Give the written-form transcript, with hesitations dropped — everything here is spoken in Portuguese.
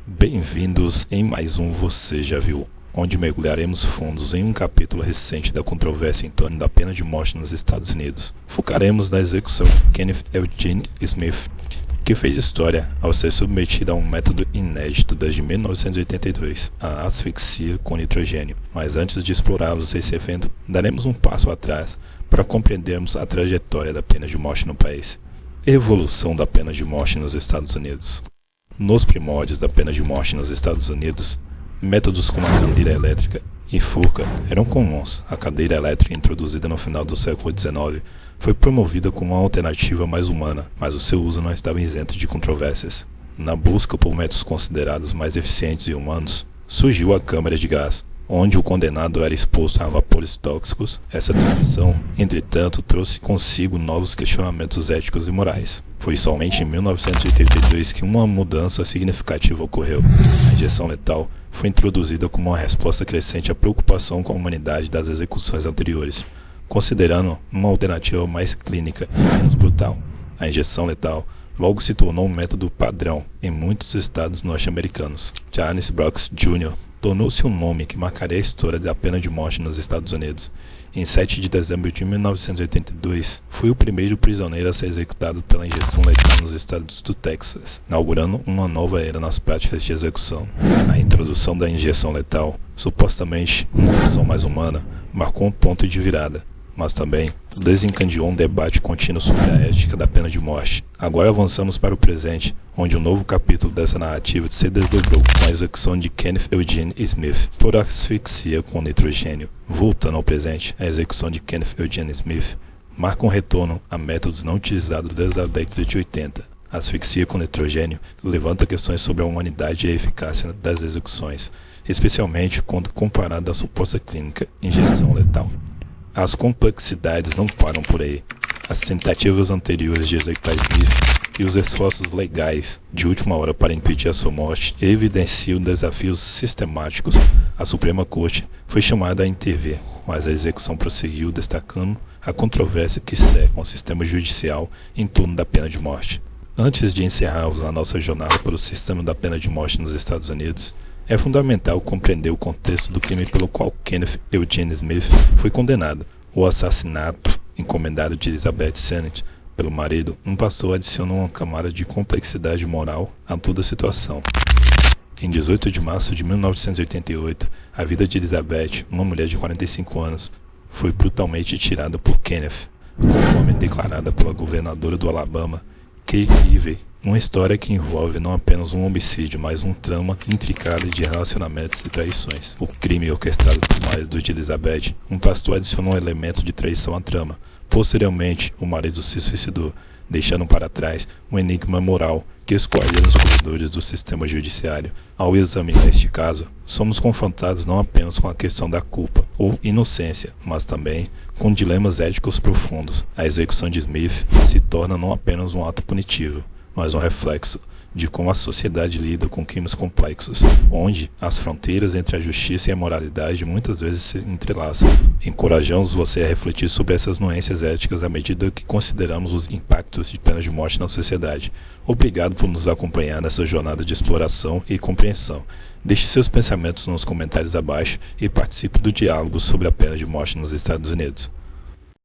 Bem-vindos em mais um Você Já Viu, onde mergulharemos fundos em um capítulo recente da controvérsia em torno da pena de morte nos Estados Unidos. Focaremos na execução de Kenneth Eugene Smith, que fez história ao ser submetido a um método inédito desde 1982, a asfixia com nitrogênio. Mas antes de explorarmos esse evento, daremos um passo atrás para compreendermos a trajetória da pena de morte no país. Evolução da pena de morte nos Estados Unidos. Nos primórdios da pena de morte nos Estados Unidos, métodos como a cadeira elétrica e forca eram comuns. A cadeira elétrica, introduzida no final do século XIX, foi promovida como uma alternativa mais humana, mas o seu uso não estava isento de controvérsias. Na busca por métodos considerados mais eficientes e humanos, surgiu a câmara de gás, onde o condenado era exposto a vapores tóxicos. Essa transição, entretanto, trouxe consigo novos questionamentos éticos e morais. Foi somente em 1982 que uma mudança significativa ocorreu. A injeção letal foi introduzida como uma resposta crescente à preocupação com a humanidade das execuções anteriores, considerando uma alternativa mais clínica e menos brutal. A injeção letal logo se tornou um método padrão em muitos estados norte-americanos. Charles Brooks Jr. tornou-se um nome que marcaria a história da pena de morte nos Estados Unidos. Em 7 de dezembro de 1982, foi o primeiro prisioneiro a ser executado pela injeção letal nos estados do Texas, inaugurando uma nova era nas práticas de execução. A introdução da injeção letal, supostamente uma opção mais humana, marcou um ponto de virada, mas também desencadeou um debate contínuo sobre a ética da pena de morte. Agora avançamos para o presente, onde um novo capítulo dessa narrativa se desdobrou com a execução de Kenneth Eugene Smith por asfixia com nitrogênio. Voltando ao presente, a execução de Kenneth Eugene Smith marca um retorno a métodos não utilizados desde a década de 80. A asfixia com nitrogênio levanta questões sobre a humanidade e a eficácia das execuções, especialmente quando comparada à suposta clínica injeção letal. As complexidades não param por aí. As tentativas anteriores de executar Smith e os esforços legais de última hora para impedir a sua morte evidenciam desafios sistemáticos. A Suprema Corte foi chamada a intervir, mas a execução prosseguiu, destacando a controvérsia que cerca o sistema judicial em torno da pena de morte. Antes de encerrarmos a nossa jornada pelo sistema da pena de morte nos Estados Unidos, é fundamental compreender o contexto do crime pelo qual Kenneth Eugene Smith foi condenado. O assassinato encomendado de Elizabeth Sennett pelo marido, um pastor, adicionou uma camada de complexidade moral a toda a situação. Em 18 de março de 1988, a vida de Elizabeth, uma mulher de 45 anos, foi brutalmente tirada por Kenneth, conforme declarada pela governadora do Alabama, Kay Ivey. Uma história que envolve não apenas um homicídio, mas um trama intricado de relacionamentos e traições. O crime orquestrado por marido de Elizabeth, um pastor adicionou um elemento de traição à trama. Posteriormente, o marido se suicidou, deixando para trás um enigma moral que escoaria nos corredores do sistema judiciário. Ao examinar este caso, somos confrontados não apenas com a questão da culpa ou inocência, mas também com dilemas éticos profundos. A execução de Smith se torna não apenas um ato punitivo, mas um reflexo de como a sociedade lida com crimes complexos, onde as fronteiras entre a justiça e a moralidade muitas vezes se entrelaçam. Encorajamos você a refletir sobre essas nuances éticas à medida que consideramos os impactos de pena de morte na sociedade. Obrigado por nos acompanhar nessa jornada de exploração e compreensão. Deixe seus pensamentos nos comentários abaixo e participe do diálogo sobre a pena de morte nos Estados Unidos.